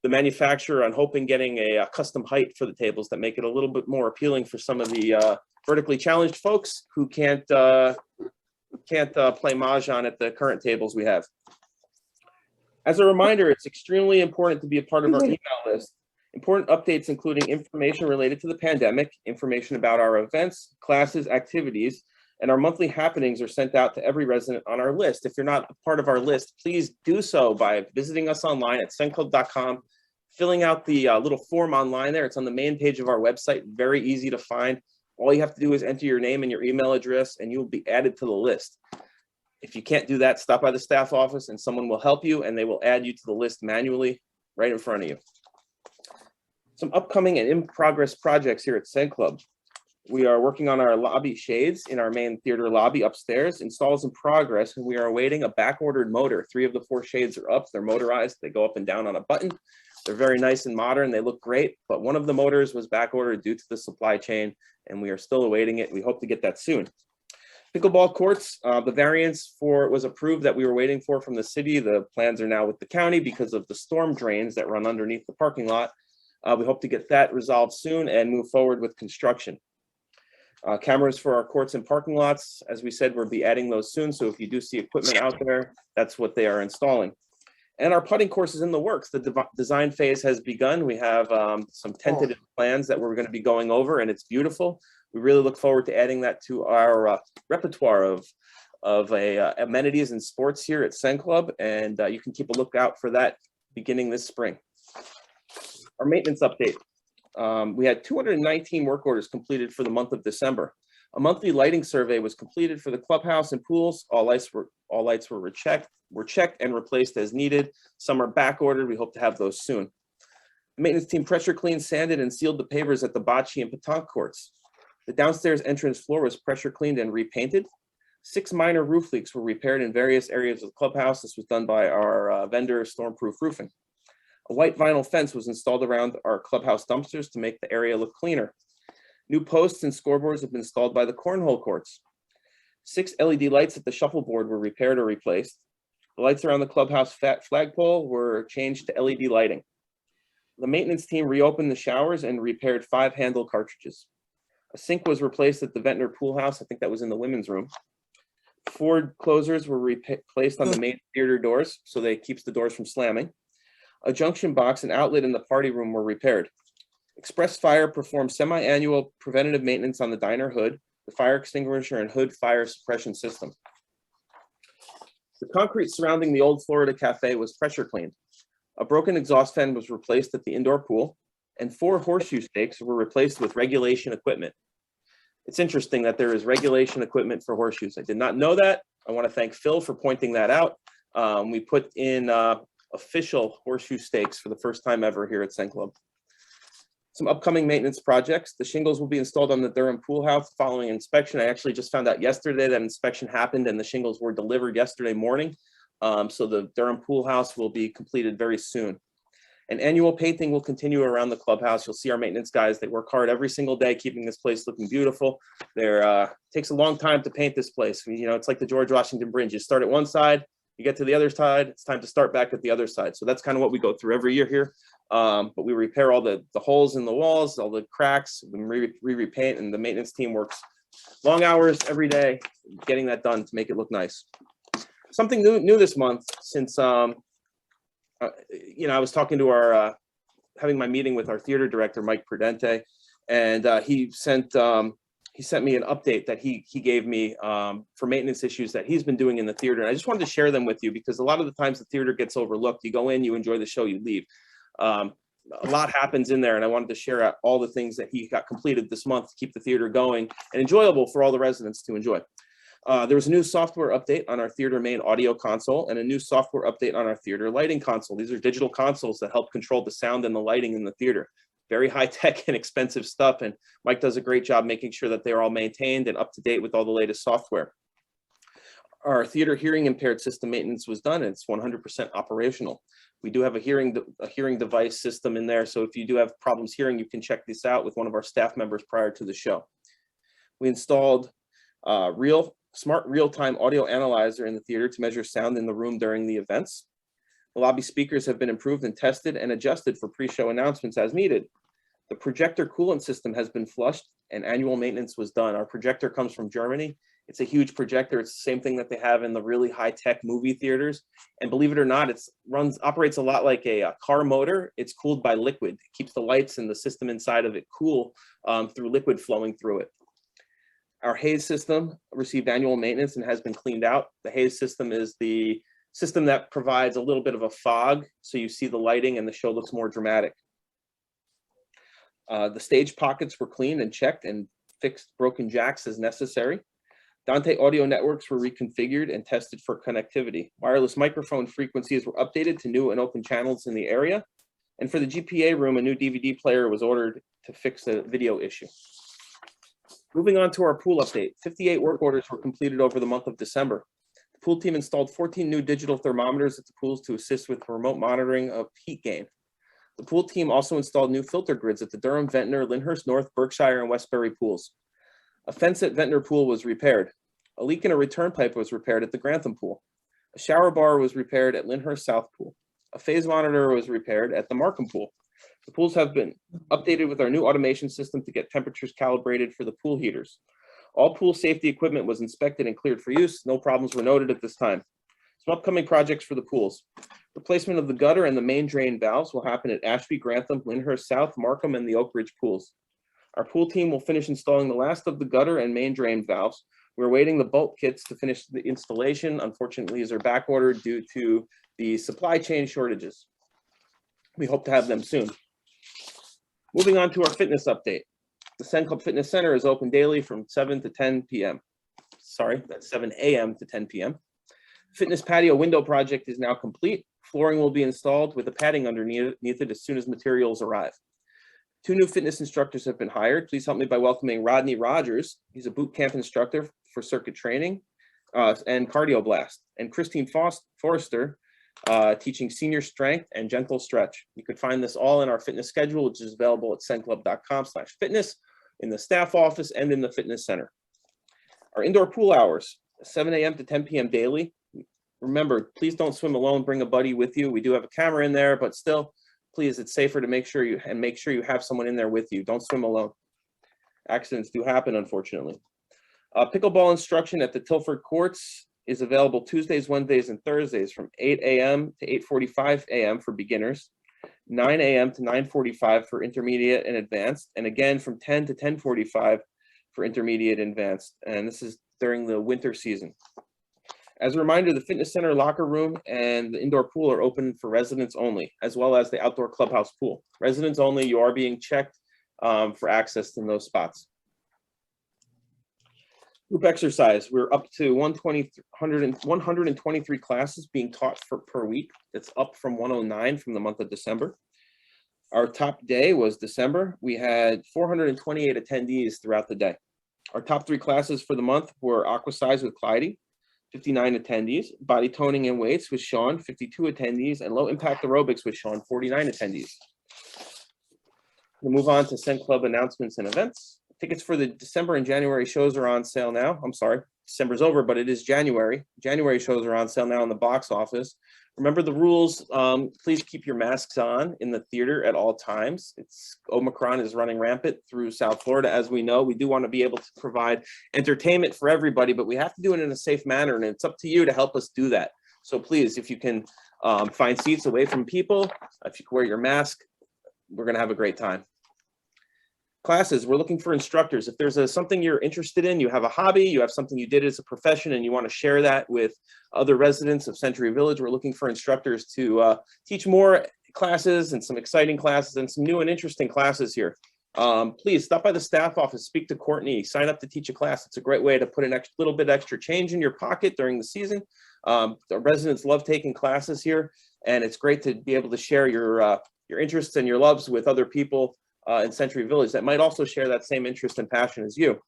manufacturer on hoping getting a custom height for the tables that make it a little bit more appealing for some of the vertically challenged folks who can't play mahjong at the current tables we have. As a reminder, it's extremely important to be a part of our email list. Important updates including information related to the pandemic, information about our events, classes, activities, and our monthly happenings are sent out to every resident on our list. If you're not a part of our list, please do so by visiting us online at CenClub.com, filling out the little form online there. It's on the main page of our website, very easy to find. All you have to do is enter your name and your email address, and you'll be added to the list. If you can't do that, stop by the staff office and someone will help you, and they will add you to the list manually right in front of you. Some upcoming and in progress projects here at CenClub. We are working on our lobby shades in our main theater lobby upstairs. Installs in progress, and we are awaiting a back-ordered motor. 3 of the 4 shades are up. They're motorized. They go up and down on a button. They're very nice and modern. They look great, but one of the motors was back-ordered due to the supply chain, and we are still awaiting it. We hope to get that soon. Pickleball courts, the variance for it was approved that we were waiting for from the city. The plans are now with the county because of the storm drains that run underneath the parking lot. We hope to get that resolved soon and move forward with construction. Cameras for our courts and parking lots, as we said, we'll be adding those soon. So if you do see equipment out there, that's what they are installing. And our putting course is in the works. The design phase has begun. We have some tentative plans that we're going to be going over, and it's beautiful. We really look forward to adding that to our repertoire of amenities and sports here at CenClub, and you can keep a lookout for that beginning this spring. Our maintenance update. We had 219 work orders completed for the month of December. A monthly lighting survey was completed for the clubhouse and pools. All lights were checked and replaced as needed. Some are back ordered. We hope to have those soon. The maintenance team pressure cleaned, sanded, and sealed the pavers at the bocce and petanque courts. The downstairs entrance floor was pressure cleaned and repainted. 6 minor roof leaks were repaired in various areas of the clubhouse. This was done by our vendor, Stormproof Roofing. A white vinyl fence was installed around our clubhouse dumpsters to make the area look cleaner. New posts and scoreboards have been installed by the cornhole courts. 6 LED lights at the shuffleboard were repaired or replaced. The lights around the clubhouse flagpole were changed to LED lighting. The maintenance team reopened the showers and repaired 5 handle cartridges. A sink was replaced at the Ventnor Pool House. I think that was in the women's room. 4 closers were replaced on the main theater doors, so they keeps the doors from slamming. A junction box and outlet in the party room were repaired. Express Fire performed semi-annual preventative maintenance on the diner hood, the fire extinguisher, and hood fire suppression system. The concrete surrounding the old Florida Cafe was pressure cleaned. A broken exhaust fan was replaced at the indoor pool, and 4 horseshoe stakes were replaced with regulation equipment. It's interesting that there is regulation equipment for horseshoes. I did not know that. I want to thank Phil for pointing that out. We put in official horseshoe stakes for the first time ever here at CenClub. Some upcoming maintenance projects. The shingles will be installed on the Durham Pool House following inspection. I actually just found out yesterday that inspection happened and the shingles were delivered yesterday morning. So the Durham Pool House will be completed very soon. An annual painting will continue around the clubhouse. You'll see our maintenance guys. They work hard every single day, keeping this place looking beautiful. Takes a long time to paint this place. You know, it's like the George Washington Bridge. You start at one side, you get to the other side, it's time to start back at the other side. So that's kind of what we go through every year here. But we repair all the holes in the walls, all the cracks, we repaint, and the maintenance team works long hours every day getting that done to make it look nice. Something new this month, since you know, I was talking to our having my meeting with our theater director, Mike Prudente, and he sent me an update that he gave me for maintenance issues that he's been doing in the theater. And I just wanted to share them with you because a lot of the times the theater gets overlooked. You go in, you enjoy the show, you leave. A lot happens in there, and I wanted to share out all the things that he got completed this month to keep the theater going and enjoyable for all the residents to enjoy. There was a new software update on our theater main audio console and a new software update on our theater lighting console. These are digital consoles that help control the sound and the lighting in the theater. Very high tech and expensive stuff, and Mike does a great job making sure that they're all maintained and up to date with all the latest software. Our theater hearing impaired system maintenance was done, and it's 100% operational. We do have a hearing device system in there, so if you do have problems hearing, you can check this out with one of our staff members prior to the show. We installed smart real-time audio analyzer in the theater to measure sound in the room during the events. The lobby speakers have been improved and tested and adjusted for pre-show announcements as needed. The projector coolant system has been flushed and annual maintenance was done. Our projector comes from Germany. It's a huge projector. It's the same thing that they have in the really high-tech movie theaters. And believe it or not, it operates a lot like a car motor. It's cooled by liquid. It keeps the lights and the system inside of it cool through liquid flowing through it. Our haze system received annual maintenance and has been cleaned out. The haze system is the system that provides a little bit of a fog, so you see the lighting and the show looks more dramatic. The stage pockets were cleaned and checked and fixed broken jacks as necessary. Dante audio networks were reconfigured and tested for connectivity. Wireless microphone frequencies were updated to new and open channels in the area. And for the GPA room, a new DVD player was ordered to fix a video issue. Moving on to our pool update, 58 work orders were completed over the month of December. The pool team installed 14 new digital thermometers at the pools to assist with remote monitoring of heat gain. The pool team also installed new filter grids at the Durham, Ventnor, Lyndhurst North, Berkshire, and Westbury pools. A fence at Ventnor Pool was repaired. A leak in a return pipe was repaired at the Grantham Pool. A shower bar was repaired at Lyndhurst South Pool. A phase monitor was repaired at the Markham Pool. The pools have been updated with our new automation system to get temperatures calibrated for the pool heaters. All pool safety equipment was inspected and cleared for use. No problems were noted at this time. Some upcoming projects for the pools. Replacement of the gutter and the main drain valves will happen at Ashby, Grantham, Lyndhurst South, Markham, and the Oak Ridge pools. Our pool team will finish installing the last of the gutter and main drain valves. We're waiting the bolt kits to finish the installation. Unfortunately, these are back ordered due to the supply chain shortages. We hope to have them soon. Moving on to our fitness update. The CenClub Fitness Center is open daily from 7 to 10 p.m. Sorry, that's 7 a.m. to 10 p.m. Fitness patio window project is now complete. Flooring will be installed with a padding underneath it as soon as materials arrive. 2 new fitness instructors have been hired. Please help me by welcoming Rodney Rogers. He's a boot camp instructor for circuit training. and Cardio Blast, and Christine Forrester teaching senior strength and gentle stretch. You can find this all in our fitness schedule, which is available at cenclub.com/fitness in the staff office and in the fitness center. Our indoor pool hours, 7 a.m. to 10 p.m. daily. Remember, please don't swim alone. Bring a buddy with you. We do have a camera in there, but still, please, it's safer to make sure you have someone in there with you. Don't swim alone. Accidents do happen, unfortunately. Pickleball instruction at the Tilford Courts is available Tuesdays, Wednesdays, and Thursdays from 8 a.m. to 8:45 a.m. for beginners, 9 a.m. to 9:45 for intermediate and advanced, and again from 10 to 10:45 for intermediate and advanced. And this is during the winter season. As a reminder, the fitness center locker room and the indoor pool are open for residents only, as well as the outdoor clubhouse pool. Residents only, you are being checked for access in those spots. Group exercise, we're up to 123 classes being taught per week. It's up from 109 from the month of December. Our top day was December. We had 428 attendees throughout the day. Our top 3 classes for the month were Aquasize with Clyde, 59 attendees, Body Toning and Weights with Sean, 52 attendees, and Low Impact Aerobics with Sean, 49 attendees. We'll move on to CenClub announcements and events. Tickets for the December and January shows are on sale now. I'm sorry, December's over, but it is January. January shows are on sale now in the box office. Remember the rules. Please keep your masks on in the theater at all times. Omicron is running rampant through South Florida, as we know. We do want to be able to provide entertainment for everybody, but we have to do it in a safe manner, and it's up to you to help us do that. So please, if you can find seats away from people, if you can wear your mask, we're going to have a great time. Classes, we're looking for instructors. If there's something you're interested in, you have a hobby, you have something you did as a profession, and you want to share that with other residents of Century Village, we're looking for instructors to teach more classes and some exciting classes and some new and interesting classes here. Please stop by the staff office, speak to Courtney, sign up to teach a class. It's a great way to put a little bit extra change in your pocket during the season. The residents love taking classes here, and it's great to be able to share your interests and your loves with other people in Century Village that might also share that same interest and passion as you.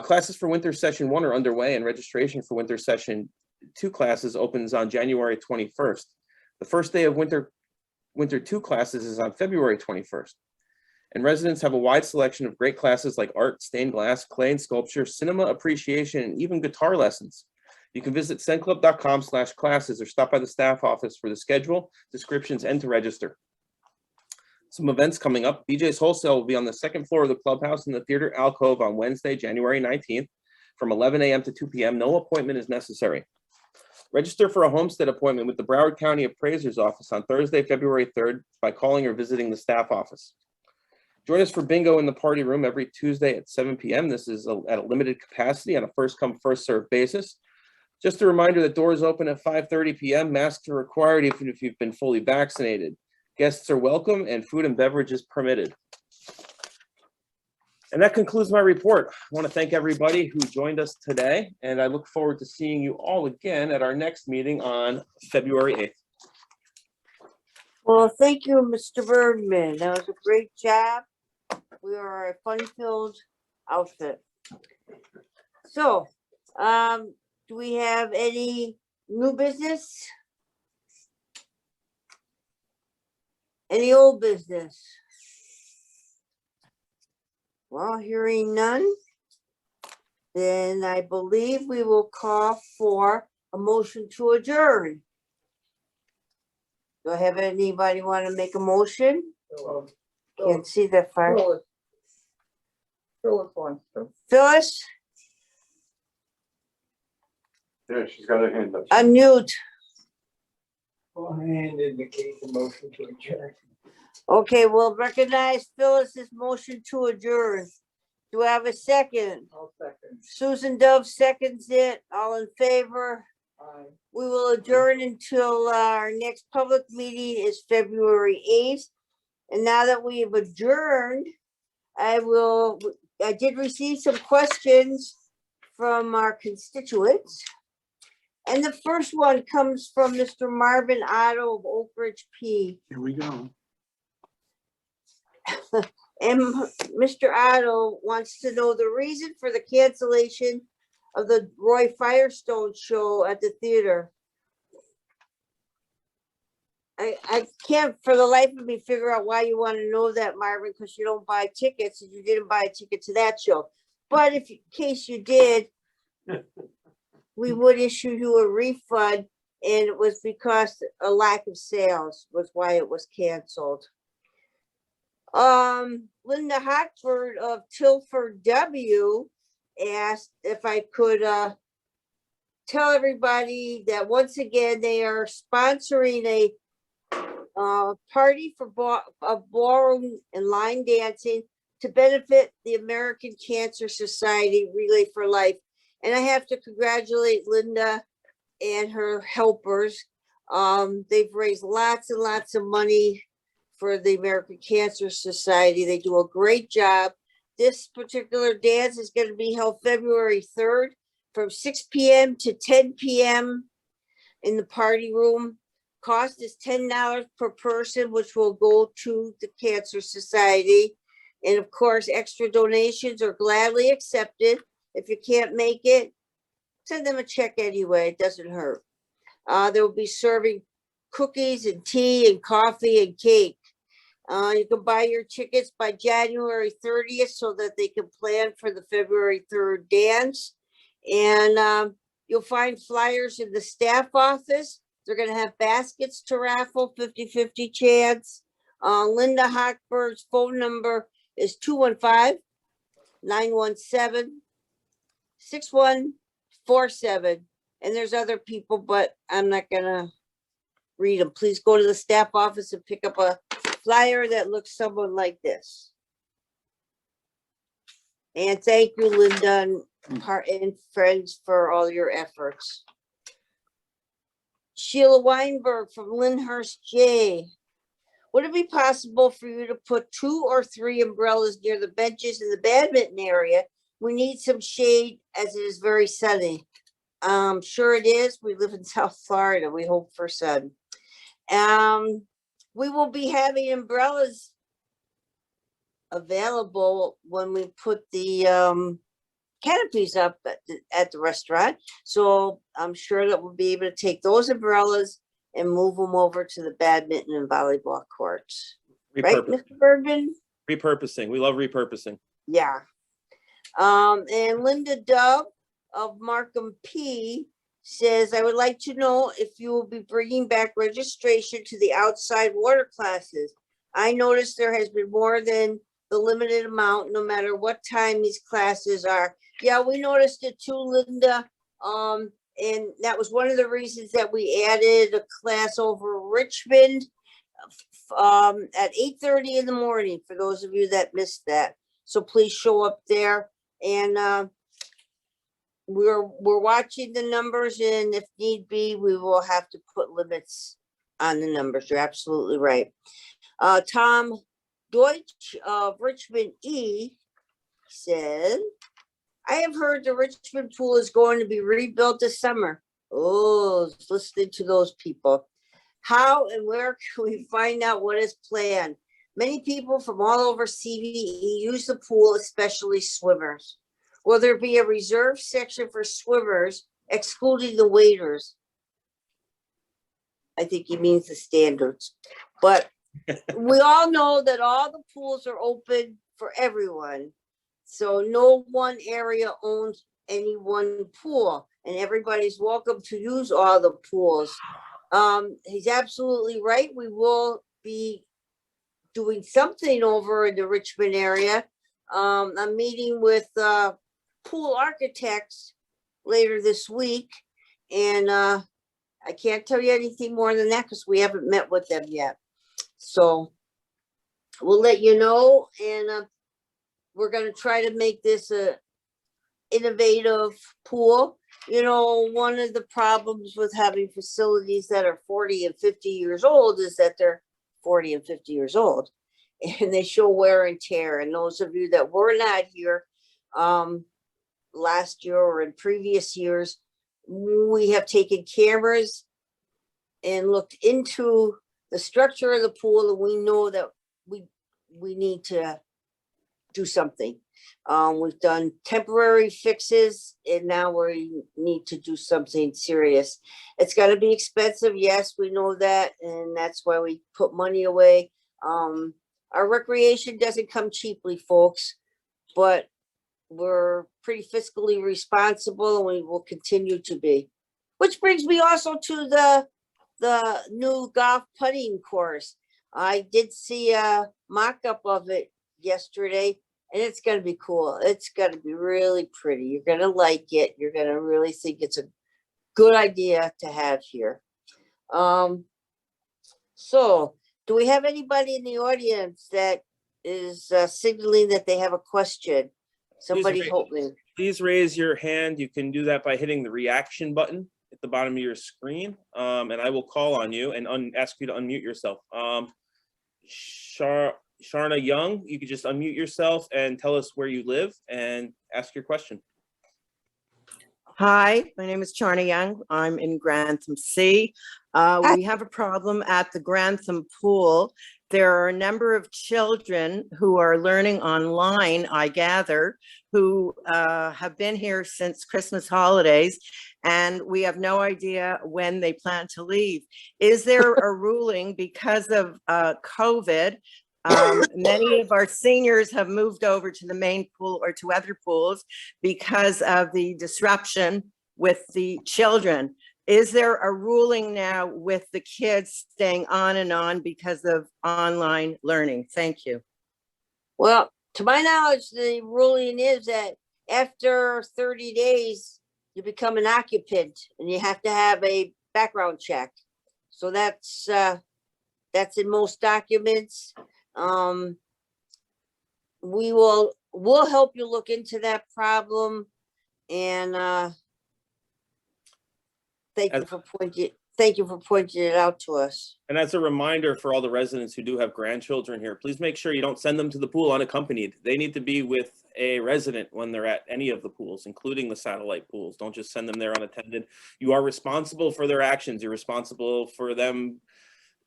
Classes for Winter Session 1 are underway, and registration for Winter Session 2 classes opens on January 21st. The first day of Winter 2 classes is on February 21st. And residents have a wide selection of great classes like art, stained glass, clay and sculpture, cinema appreciation, and even guitar lessons. You can visit cenclub.com/classes or stop by the staff office for the schedule, descriptions, and to register. Some events coming up. BJ's Wholesale will be on the second floor of the clubhouse in the theater alcove on Wednesday, January 19th from 11 a.m. to 2 p.m. No appointment is necessary. Register for a homestead appointment with the Broward County Appraiser's Office on Thursday, February 3rd by calling or visiting the staff office. Join us for bingo in the party room every Tuesday at 7 p.m. This is at a limited capacity on a first come, first served basis. Just a reminder that doors open at 5:30 p.m. Masks are required even if you've been fully vaccinated. Guests are welcome and food and beverage is permitted. And that concludes my report. I want to thank everybody who joined us today, and I look forward to seeing you all again at our next meeting on February 8th. Well, thank you, Mr. Bergman. That was a great job. We are a fun-filled outfit. So, do we have any new business? Any old business? Well, hearing none, then I believe we will call for a motion to adjourn. Do I have anybody want to make a motion? Can't see that far. Phyllis wants to. Phyllis, Yeah, she's got her hand up. unmute. Well, hand indicate the motion to adjourn. Okay, we'll recognize Phyllis's motion to adjourn. Do I have a second? I'll second. Susan Dove seconds it. All in favor? Aye. We will adjourn until our next public meeting is February 8th. And now that we have adjourned, I did receive some questions from our constituents. And the first one comes from Mr. Marvin Otto of Oak Ridge P. Here we go. And Mr. Otto wants to know the reason for the cancellation of the Roy Firestone show at the theater. I can't for the life of me figure out why you want to know that, Marvin, because you don't buy tickets and you didn't buy a ticket to that show. But if in case you did, we would issue you a refund, and it was because a lack of sales was why it was canceled. Linda Hockford of Tilford W asked if I could tell everybody that once again they are sponsoring a party for ballroom and line dancing to benefit the American Cancer Society Relay for Life. And I have to congratulate Linda and her helpers. They've raised lots and lots of money for the American Cancer Society. They do a great job. This particular dance is going to be held February 3rd from 6 p.m. to 10 p.m. in the party room. Cost is $10 per person, which will go to the Cancer Society. And of course, extra donations are gladly accepted. If you can't make it, send them a check anyway. It doesn't hurt. They will be serving cookies and tea and coffee and cake. You can buy your tickets by January 30th so that they can plan for the February 3rd dance. And you'll find flyers in the staff office. They're going to have baskets to raffle, 50-50 chance. Linda Hockford's phone number is 215-917-6147. And there's other people, but I'm not going to read them. Please go to the staff office and pick up a flyer that looks somewhat like this. And thank you, Linda and friends, for all your efforts. Sheila Weinberg from Lyndhurst J. Would it be possible for you to put 2 or 3 umbrellas near the benches in the badminton area? We need some shade as it is very sunny. Sure it is. We live in South Florida. We hope for sun. We will be having umbrellas available when we put the canopies up at the restaurant. So I'm sure that we'll be able to take those umbrellas and move them over to the badminton and volleyball courts. Right, Mr. Bergman? Repurposing. We love repurposing. Yeah. And Linda Dove of Markham P says, I would like to know if you will be bringing back registration to the outside water classes. I noticed there has been more than the limited amount, no matter what time these classes are. Yeah, we noticed it too, Linda. And that was one of the reasons that we added a class over Richmond at 8:30 in the morning, for those of you that missed that. So please show up there. And we're watching the numbers, and if need be, we will have to put limits on the numbers. You're absolutely right. Tom Deutsch of Richmond E said, I have heard the Richmond pool is going to be rebuilt this summer. Oh, listening to those people. How and where can we find out what is planned? Many people from all over CVE use the pool, especially swimmers. Will there be a reserved section for swimmers, excluding the waders? I think he means the standards. But we all know that all the pools are open for everyone. So no one area owns any one pool, and everybody's welcome to use all the pools. He's absolutely right. We will be doing something over in the Richmond area. I'm meeting with pool architects later this week, and I can't tell you anything more than that because we haven't met with them yet. So we'll let you know, and we're going to try to make this a innovative pool. You know, one of the problems with having facilities that are 40 and 50 years old is that they're 40 and 50 years old and they show wear and tear. And those of you that were not here last year or in previous years, we have taken cameras and looked into the structure of the pool, and we know that we need to do something. We've done temporary fixes and now we need to do something serious. It's gotta be expensive, yes, we know that, and that's why we put money away. Our recreation doesn't come cheaply, folks, but we're pretty fiscally responsible and we will continue to be. Which brings me also to the new golf putting course. I did see a mock-up of it yesterday, and it's gonna be cool. It's gonna be really pretty. You're gonna like it. You're gonna really think it's a good idea to have here. So do we have anybody in the audience that is signaling that they have a question? Somebody help me. Please raise your hand. You can do that by hitting the reaction button at the bottom of your screen, and I will call on you and ask you to unmute yourself. Sharna Young, you could just unmute yourself and tell us where you live and ask your question. Hi, my name is Charna Young. I'm in Grantham C. We have a problem at the Grantham pool. There are a number of children who are learning online, I gather, who have been here since Christmas holidays, and we have no idea when they plan to leave. Is there a ruling because of COVID? Many of our seniors have moved over to the main pool or to other pools because of the disruption with the children. Is there a ruling now with the kids staying on and on because of online learning? Thank you. Well, to my knowledge, the ruling is that after 30 days, you become an occupant and you have to have a background check. So that's in most documents. We'll help you look into that problem, and thank you for pointing it out to us. And as a reminder for all the residents who do have grandchildren here, please make sure you don't send them to the pool unaccompanied. They need to be with a resident when they're at any of the pools, including the satellite pools. Don't just send them there unattended. You are responsible for their actions. You're responsible for them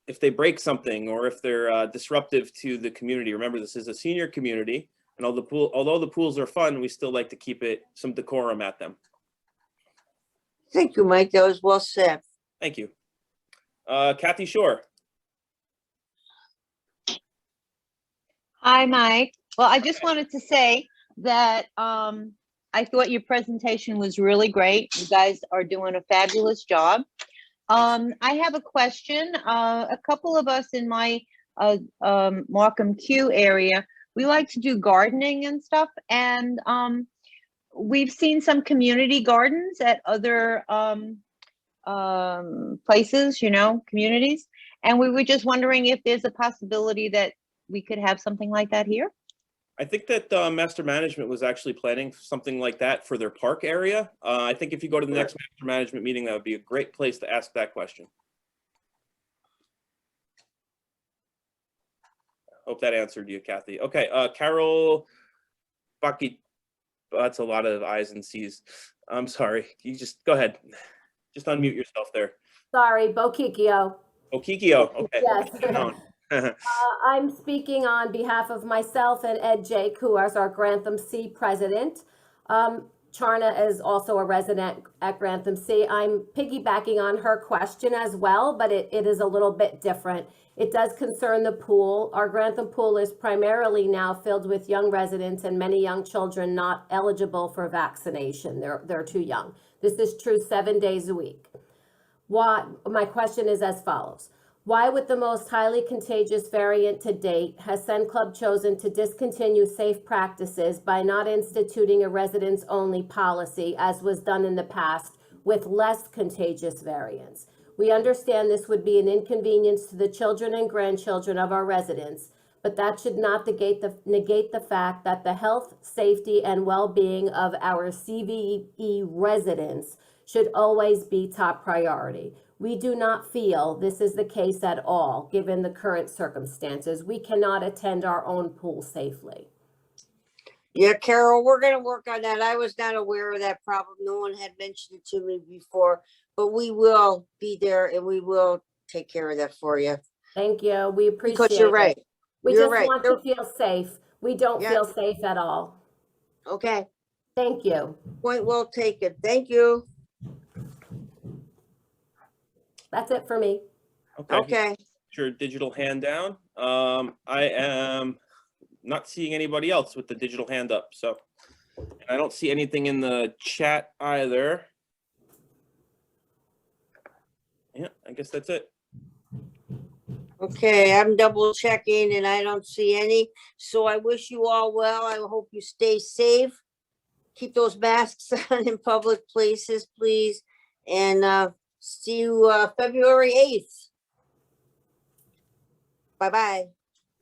if they break something or if they're disruptive to the community. Remember, this is a senior community, and although the pools are fun, we still like to keep some decorum at them. Thank you, Mike. That was well said. Thank you. Kathy Shore. Hi, Mike. Well, I just wanted to say that I thought your presentation was really great. You guys are doing a fabulous job. I have a question. A couple of us in my Markham Q area, we like to do gardening and stuff, and we've seen some community gardens at other places, communities, and we were just wondering if there's a possibility that we could have something like that here. I think that Master Management was actually planning something like that for their park area. I think if you go to the next Master Management meeting, that would be a great place to ask that question. Hope that answered you, Kathy. Okay, Carol Baki, that's a lot of I's and C's. I'm sorry, you just go ahead. Just unmute yourself there. Sorry, Bokikio. Bokikio, okay. Yes. I'm speaking on behalf of myself and Ed Jake, who is our Grantham C president. Charna is also a resident at Grantham C. I'm piggybacking on her question as well, but it is a little bit different. It does concern the pool. Our Grantham pool is primarily now filled with young residents and many young children not eligible for vaccination. They're too young. This is true 7 days a week. My question is as follows. Why, with the most highly contagious variant to date, has CenClub chosen to discontinue safe practices by not instituting a residents-only policy, as was done in the past, with less contagious variants? We understand this would be an inconvenience to the children and grandchildren of our residents, but that should not negate the fact that the health, safety, and well-being of our CVE residents should always be top priority. We do not feel this is the case at all, given the current circumstances. We cannot attend our own pool safely. Yeah, Carol, we're going to work on that. I was not aware of that problem. No one had mentioned it to me before, but we will be there and we will take care of that for you. Thank you. We appreciate it. Because you're right. We just want to feel safe. We don't Yeah. feel safe at all. Okay, Thank you. point well taken. Thank you. That's it for me. Okay, Your digital hand down. I am not seeing anybody else with the digital hand up, so. And I don't see anything in the chat either. Yeah, I guess that's it. okay, I'm double checking and I don't see any. So I wish you all well. I hope you stay safe. Keep those masks on in public places, please. And see you February 8th. Bye-bye.